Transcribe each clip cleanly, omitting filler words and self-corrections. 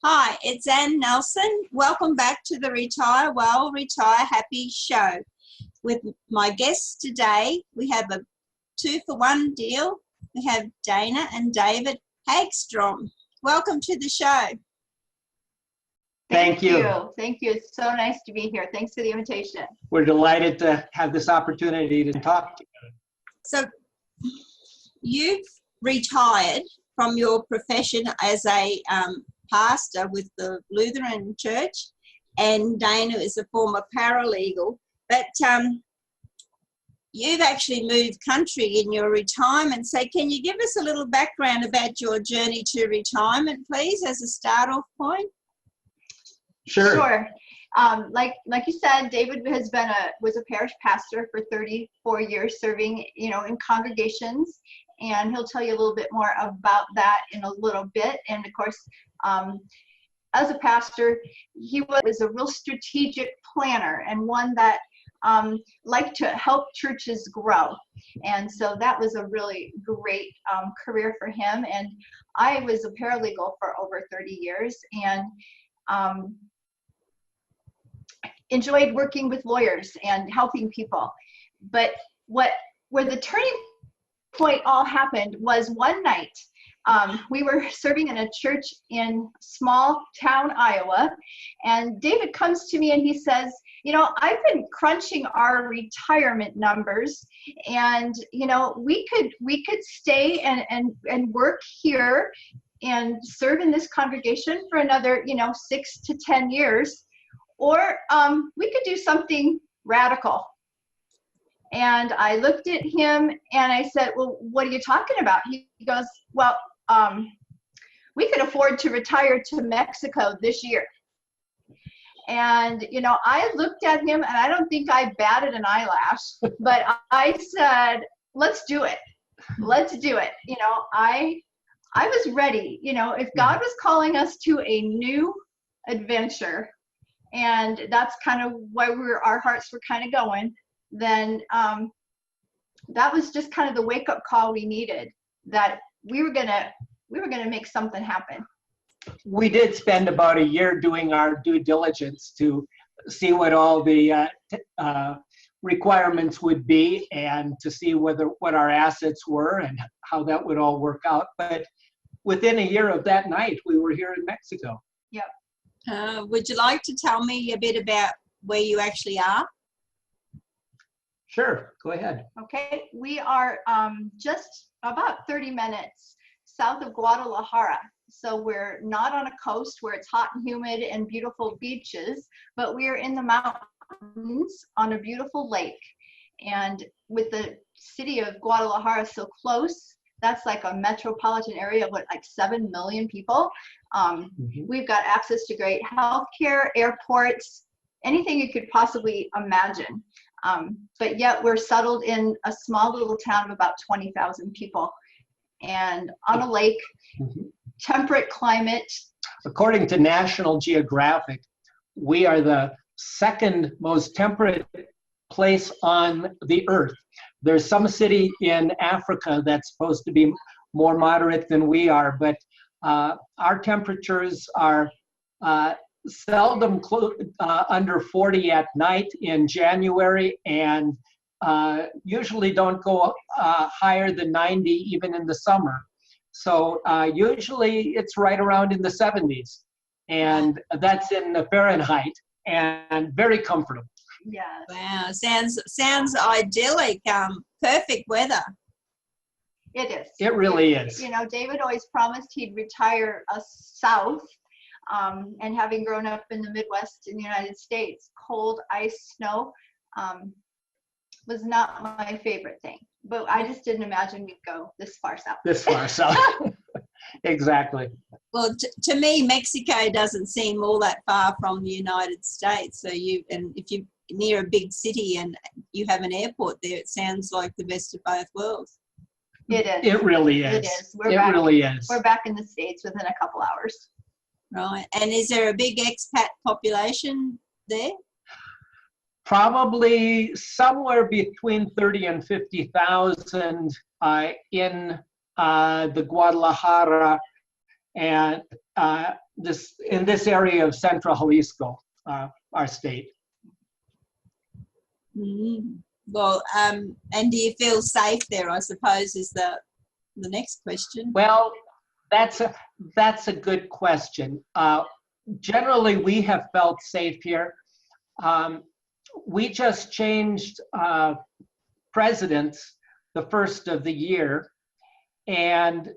Hi, it's Ann Nelson. Welcome back to the Retire Well, Retire Happy show. With my guests today, we have a 2-for-1 deal. We have Dana and David Hagstrom. Welcome to the show. Thank you. Thank you. It's so nice to be here. Thanks for the invitation. We're delighted to have this opportunity to talk together. So you've retired from your profession as a pastor with the Lutheran Church, and Dana is a former paralegal, but you've actually moved country in your retirement. So can you give us a little background about your journey to retirement, please, as a start-off point? Sure. Like you said, David was a parish pastor for 34 years, serving in congregations, and he'll tell you a little bit more about that in a little bit. And of course, as a pastor, he was a real strategic planner and one that liked to help churches grow. And so that was a really great career for him. And I was a paralegal for over 30 years and enjoyed working with lawyers and helping people. But where the turning point all happened was one night. We were serving in a church in small town Iowa, and David comes to me and he says, I've been crunching our retirement numbers, and we could stay and work here and serve in this congregation for another 6 to 10 years, or we could do something radical. And I looked at him and I said, well, what are you talking about? He goes, well, we could afford to retire to Mexico this year. And, I looked at him and I don't think I batted an eyelash, but I said, let's do it. Let's do it. I was ready. If God was calling us to a new adventure, and that's kind of where our hearts were kind of going, then that was just kind of the wake-up call we needed, that we were gonna make something happen. We did spend about a year doing our due diligence to see what all the requirements would be and to see what our assets were and how that would all work out. But within a year of that night, we were here in Mexico. Yep. Would you like to tell me a bit about where you actually are? Sure, go ahead. Okay, we are just about 30 minutes south of Guadalajara. So we're not on a coast where it's hot and humid and beautiful beaches, but we are in the mountains on a beautiful lake. And with the city of Guadalajara so close, that's like a metropolitan area of like 7 million people. We've got access to great healthcare, airports, anything you could possibly imagine. But yet we're settled in a small little town of about 20,000 people and on a lake, temperate climate. According to National Geographic, we are the second most temperate place on the earth. There's some city in Africa that's supposed to be more moderate than we are, but our temperatures are seldom under 40 at night in January, and usually don't go higher than 90 even in the summer. So usually it's right around in the 70s, and that's in the Fahrenheit, and very comfortable. Yeah. Wow, sounds idyllic. Perfect weather. It is. It really is. David always promised he'd retire us south. And having grown up in the Midwest in the United States, cold, ice, snow was not my favorite thing. But I just didn't imagine we'd go this far south. This far south. Exactly. Well, to me, Mexico doesn't seem all that far from the United States. So if you're near a big city and you have an airport there, it sounds like the best of both worlds. It is. It really is. It is. Really is. We're back in the States within a couple hours. Right. And is there a big expat population there? Probably somewhere between 30 and 50,000 in the Guadalajara and in this area of Central Jalisco, our state. Well, and do you feel safe there, I suppose, is the next question. Well, that's a good question. Generally, we have felt safe here. We just changed presidents the first of the year, and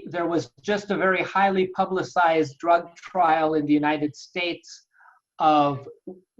there was just a very highly publicized drug trial in the United States of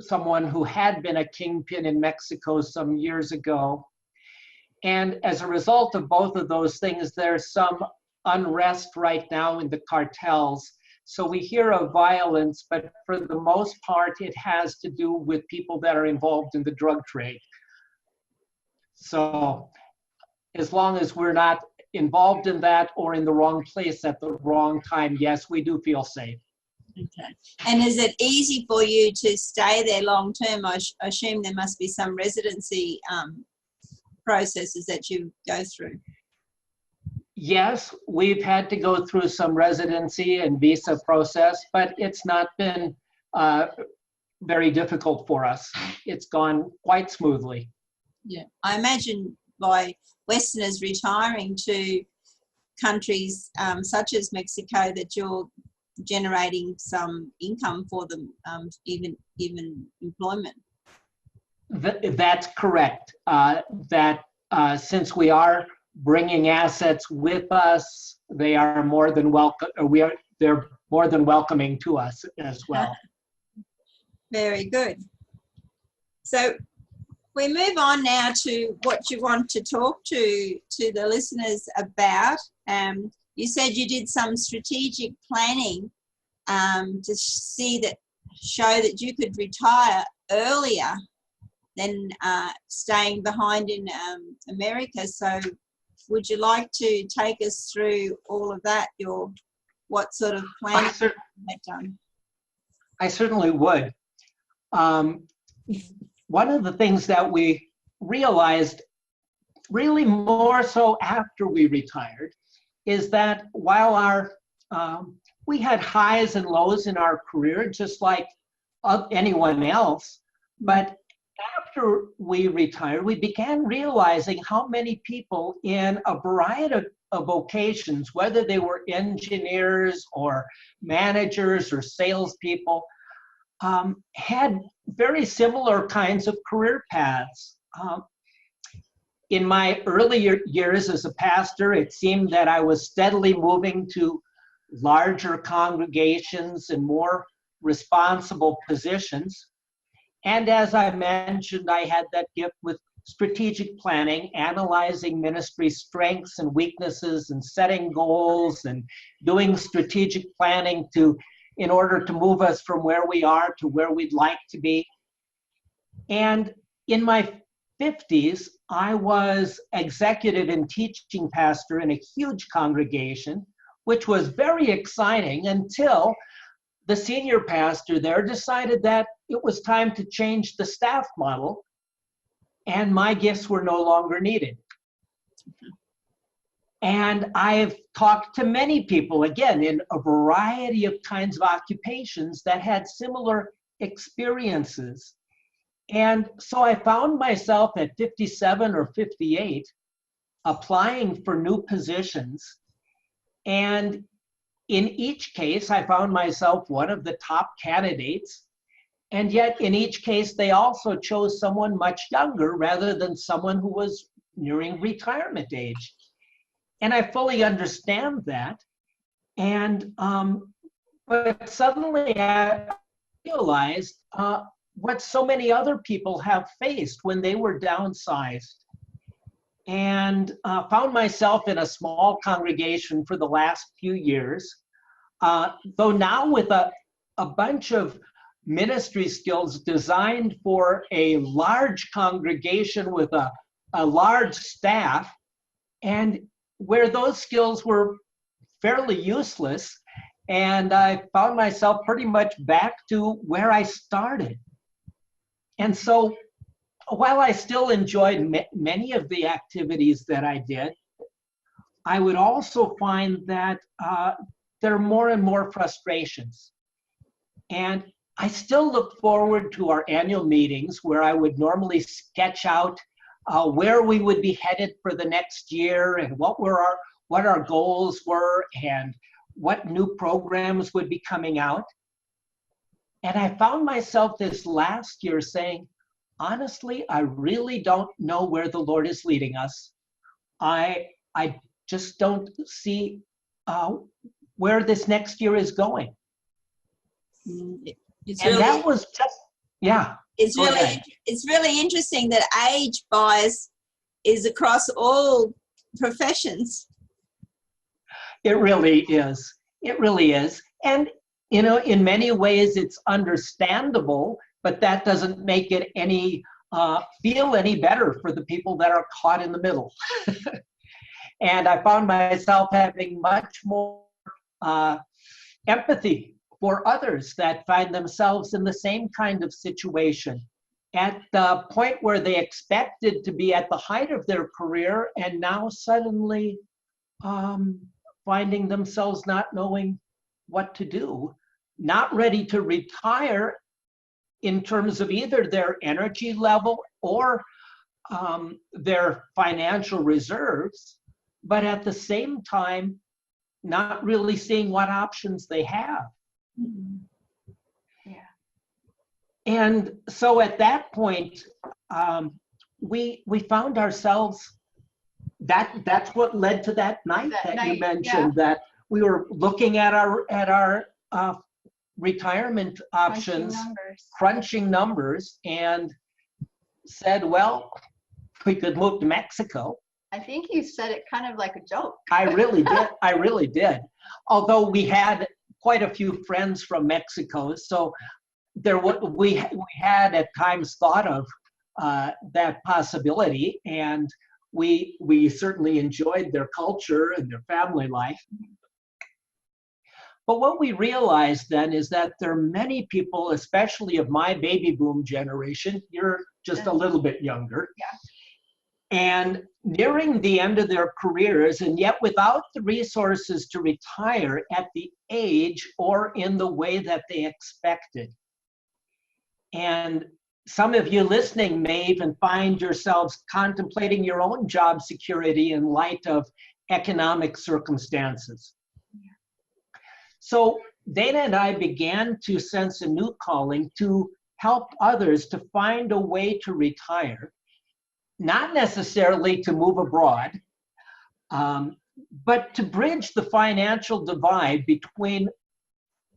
someone who had been a kingpin in Mexico some years ago. And as a result of both of those things, there's some unrest right now in the cartels. So we hear of violence, but for the most part, it has to do with people that are involved in the drug trade. So as long as we're not involved in that or in the wrong place at the wrong time, yes, we do feel safe. Okay. And is it easy for you to stay there long term? I assume there must be some residency processes that you go through. Yes, we've had to go through some residency and visa process, but it's not been very difficult for us. It's gone quite smoothly. Yeah, I imagine by Westerners retiring to countries such as Mexico that you're generating some income for them, even employment. That's correct. Since we are bringing assets with us, they are more than welcome. They're more than welcoming to us as well. Very good. So we move on now to what you want to talk to the listeners about. You said you did some strategic planning to show that you could retire earlier than staying behind in America. So would you like to take us through all of that, what sort of planning you had done? I certainly would. One of the things that we realized really more so after we retired is that while we had highs and lows in our career, just like anyone else, but after we retired, we began realizing how many people in a variety of vocations, whether they were engineers or managers or salespeople, had very similar kinds of career paths. In my earlier years as a pastor, it seemed that I was steadily moving to larger congregations and more responsible positions. And as I mentioned, I had that gift with strategic planning, analyzing ministry strengths and weaknesses and setting goals and doing strategic planning in order to move us from where we are to where we'd like to be. And in my 50s, I was executive and teaching pastor in a huge congregation, which was very exciting until the senior pastor there decided that it was time to change the staff model and my gifts were no longer needed. And I've talked to many people, again, in a variety of kinds of occupations that had similar experiences. And so I found myself at 57 or 58 applying for new positions. And in each case, I found myself one of the top candidates. And yet in each case, they also chose someone much younger rather than someone who was nearing retirement age. And I fully understand that. And but suddenly I realized what so many other people have faced when they were downsized, and found myself in a small congregation for the last few years, though now with a bunch of ministry skills designed for a large congregation with a large staff, and where those skills were fairly useless. And I found myself pretty much back to where I started. And so while I still enjoyed many of the activities that I did, I would also find that there are more and more frustrations. And I still look forward to our annual meetings where I would normally sketch out where we would be headed for the next year and what our goals were and what new programs would be coming out. And I found myself this last year saying, honestly, I really don't know where the Lord is leading us. I just don't see where this next year is going. It's And really, that was just, yeah. it's really interesting that age bias is across all professions. It really is. It really is. And, you know, in many ways it's understandable, but that doesn't make it feel any better for the people that are caught in the middle. And I found myself having much more empathy for others that find themselves in the same kind of situation at the point where they expected to be at the height of their career and now suddenly finding themselves not knowing what to do, not ready to retire in terms of either their energy level or their financial reserves, but at the same time, not really seeing what options they have. Yeah. And so at that point, we found ourselves, that's what led to that night that you mentioned, that we were looking at our retirement options, crunching numbers, and said, well, we could move to Mexico. I think you said it kind of like a joke. I really did. I really did. Although we had quite a few friends from Mexico, so we had at times thought of that possibility, and we certainly enjoyed their culture and their family life. But what we realized then is that there are many people, especially of my baby boom generation, you're just a little bit younger, and nearing the end of their careers, and yet without the resources to retire at the age or in the way that they expected. And some of you listening may even find yourselves contemplating your own job security in light of economic circumstances. So Dana and I began to sense a new calling to help others to find a way to retire, not necessarily to move abroad, but to bridge the financial divide between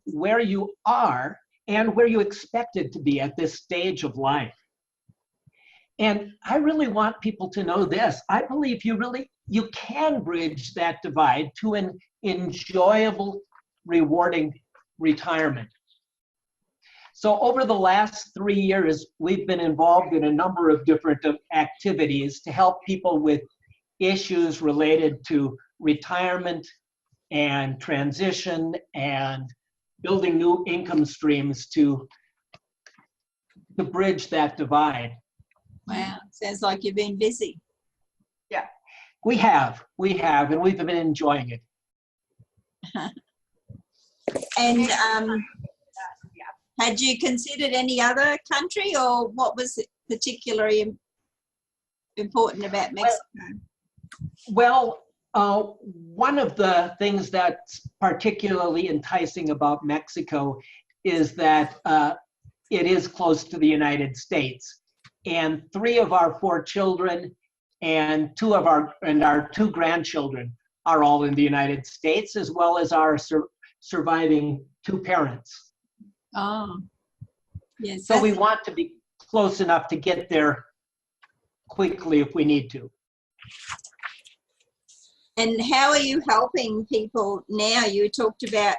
where you are and where you expected to be at this stage of life. And I really want people to know this. I believe you can bridge that divide to an enjoyable, rewarding retirement. So over the last 3 years, we've been involved in a number of different activities to help people with issues related to retirement and transition and building new income streams to bridge that divide. Wow, sounds like you've been busy. Yeah. We have, and we've been enjoying it. And had you considered any other country, or what was particularly important about Mexico? Well, one of the things that's particularly enticing about Mexico is that it is close to the United States. And 3 of our 4 children and our 2 grandchildren are all in the United States, as well as our surviving 2 parents. Oh, yes. So we want to be close enough to get there quickly if we need to. And how are you helping people now? You talked about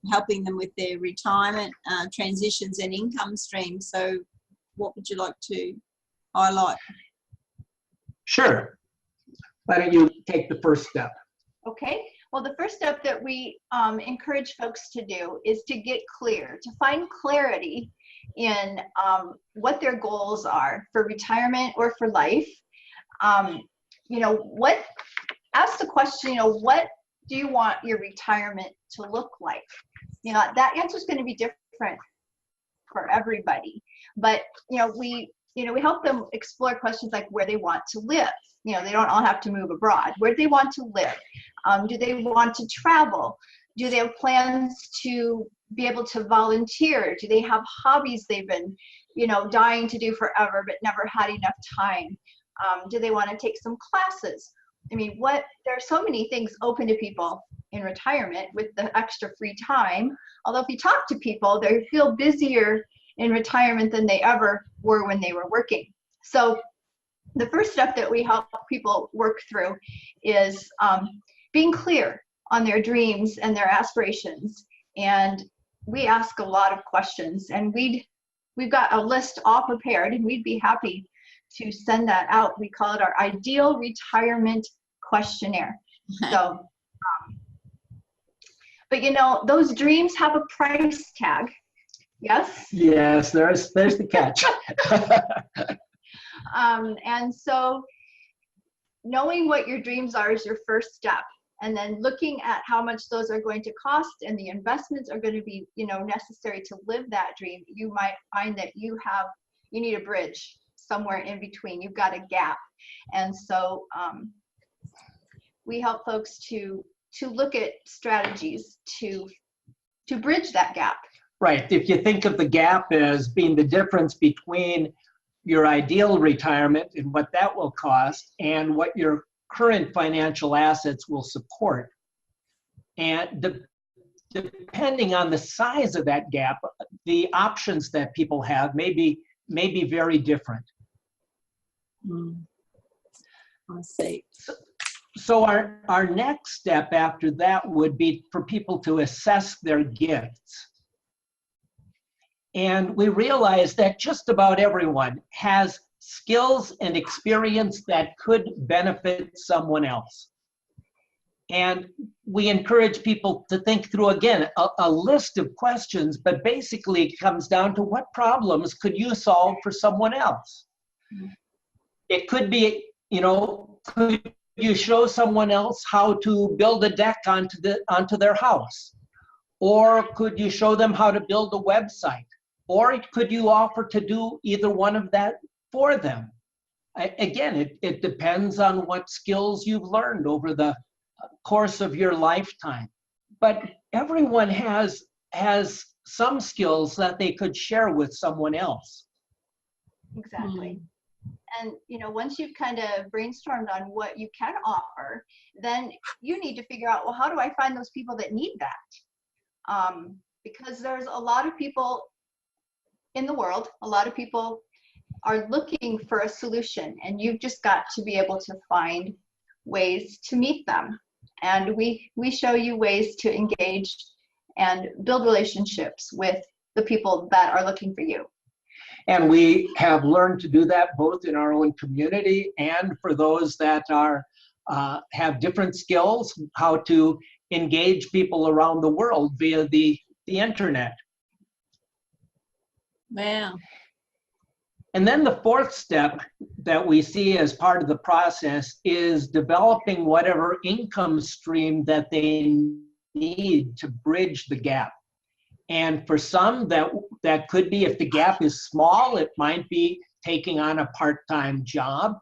helping them with their retirement transitions and income streams. So what would you like to highlight? Sure. Why don't you take the first step? Okay. Well, the first step that we encourage folks to do is to get clear, to find clarity in what their goals are for retirement or for life. You know, ask the question, you know, what do you want your retirement to look like? You know, that answer is going to be different for everybody. But, you know, we help them explore questions like where they want to live. You know, they don't all have to move abroad. Where do they want to live? Do they want to travel? Do they have plans to be able to volunteer? Do they have hobbies they've been, you know, dying to do forever but never had enough time? Do they want to take some classes? I mean, there are so many things open to people in retirement with the extra free time. Although if you talk to people, they feel busier in retirement than they ever were when they were working. So the first step that we help people work through is being clear on their dreams and their aspirations. And we ask a lot of questions, and we've got a list all prepared, and we'd be happy to send that out. We call it our Ideal Retirement Questionnaire. So, but you know, those dreams have a price tag. Yes? Yes, there's the catch. And so knowing what your dreams are is your first step. And then looking at how much those are going to cost and the investments are going to be, you know, necessary to live that dream, you might find that you need a bridge somewhere in between. You've got a gap. And so we help folks to look at strategies to bridge that gap. Right. If you think of the gap as being the difference between your ideal retirement and what that will cost and what your current financial assets will support. And depending on the size of that gap, the options that people have may be very different. I see. So our next step after that would be for people to assess their gifts. And we realize that just about everyone has skills and experience that could benefit someone else. And we encourage people to think through, again, a list of questions, but basically it comes down to what problems could you solve for someone else? It could be, you know, could you show someone else how to build a deck onto their house? Or could you show them how to build a website? Or could you offer to do either one of that for them? Again, it depends on what skills you've learned over the course of your lifetime. But everyone has some skills that they could share with someone else. Exactly. And, you know, once you've kind of brainstormed on what you can offer, then you need to figure out, well, how do I find those people that need that? Because there's a lot of people in the world, a lot of people are looking for a solution, and you've just got to be able to find ways to meet them. And we show you ways to engage and build relationships with the people that are looking for you. And we have learned to do that both in our own community and for those that have different skills, how to engage people around the world via the internet. Wow. And then the fourth step that we see as part of the process is developing whatever income stream that they need to bridge the gap. And for some, that could be, if the gap is small, it might be taking on a part-time job.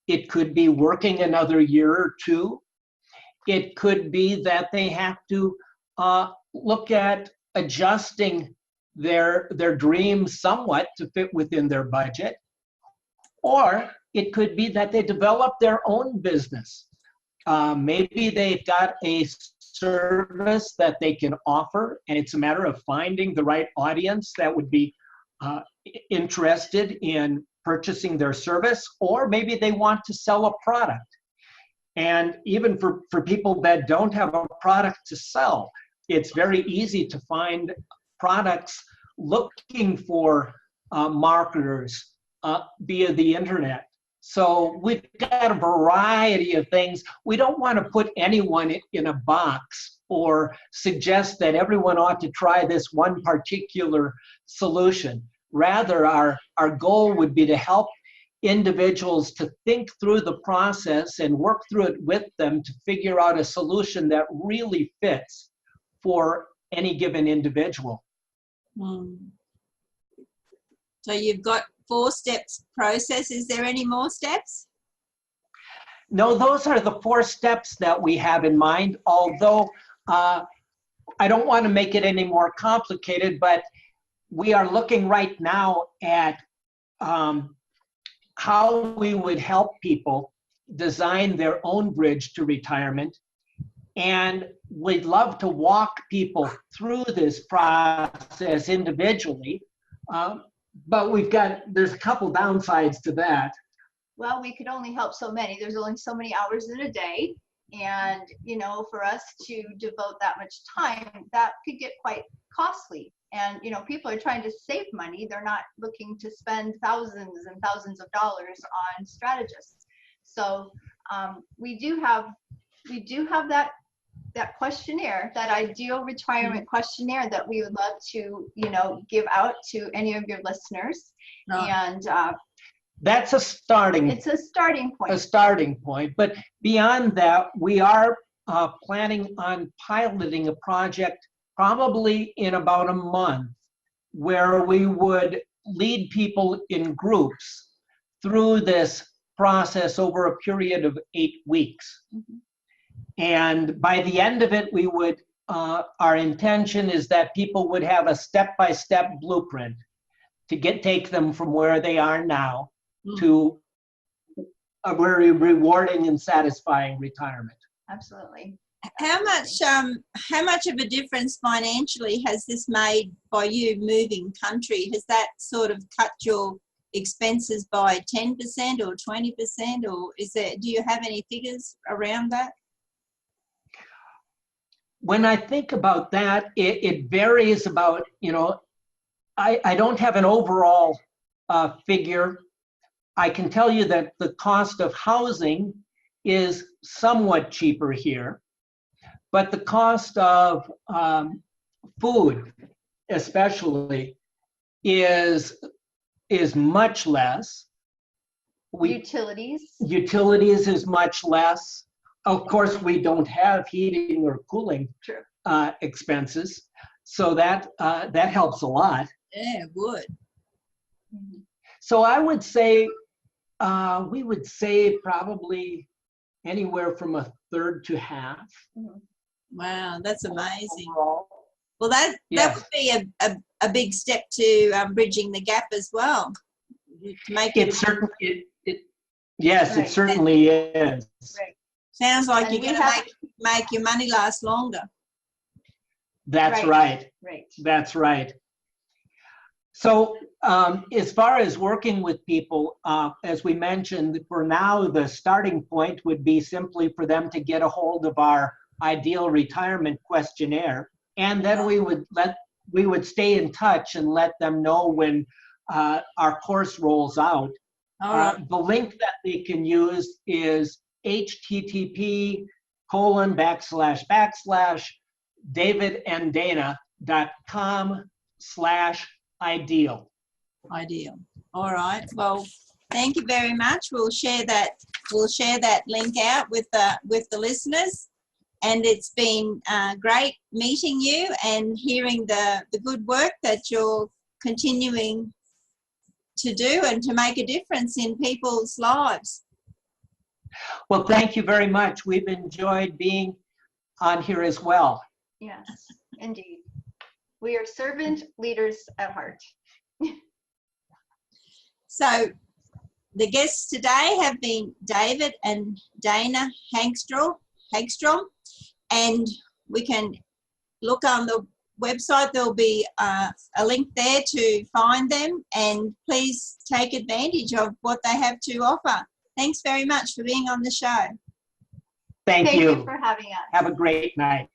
It could be working another year or two. It could be that they have to look at adjusting their dreams somewhat to fit within their budget. Or it could be that they develop their own business. Maybe they've got a service that they can offer, and it's a matter of finding the right audience that would be interested in purchasing their service, or maybe they want to sell a product. And even for people that don't have a product to sell, it's very easy to find products looking for marketers via the internet. So we've got a variety of things. We don't want to put anyone in a box or suggest that everyone ought to try this one particular solution. Rather, our goal would be to help individuals to think through the process and work through it with them to figure out a solution that really fits for any given individual. So you've got 4 steps process. Is there any more steps? No, those are the 4 steps that we have in mind, although I don't want to make it any more complicated, but we are looking right now at how we would help people design their own bridge to retirement. And we'd love to walk people through this process individually, but there's a couple downsides to that. Well, we could only help so many. There's only so many hours in a day. And, you know, for us to devote that much time, that could get quite costly. And, you know, people are trying to save money. They're not looking to spend thousands and thousands of dollars on strategists. So we do have that questionnaire, that ideal retirement questionnaire that we would love to, you know, give out to any of your listeners. And that's a starting. It's a starting point. A starting point. But beyond that, we are planning on piloting a project probably in about a month, where we would lead people in groups through this process over a period of 8 weeks. And by the end of it, we would, our intention is that people would have a step-by-step blueprint to take them from where they are now to a very rewarding and satisfying retirement. Absolutely. How much of a difference financially has this made by you moving country? Has that sort of cut your expenses by 10% or 20%, or do you have any figures around that? When I think about that, it varies about, you know, I don't have an overall figure. I can tell you that the cost of housing is somewhat cheaper here, but the cost of food especially is much less. Utilities is much less. Of course, we don't have heating or cooling expenses, so that helps a lot. Yeah, it would. So I would say we would save probably anywhere from a third to half. Wow, that's amazing. Overall. Well, that would be a big step to bridging the gap as well. To make it certainly is. Right. Sounds like you're going to make your money last longer. That's right. That's right. So as far as working with people, as we mentioned, for now, the starting point would be simply for them to get a hold of our ideal retirement questionnaire. And then we would stay in touch and let them know when our course rolls out. The link that they can use is http://davidanddana.com/ideal. Ideal. All right. Well, thank you very much. We'll share that link out with the listeners. And it's been great meeting you and hearing the good work that you're continuing to do and to make a difference in people's lives. Well, thank you very much. We've enjoyed being on here as well. Yes, indeed. We are servant leaders at heart. So the guests today have been David and Dana Hagstrom, and we can look on the website. There'll be a link there to find them, and please take advantage of what they have to offer. Thanks very much for being on the show. Thank you for having us. Have a great night.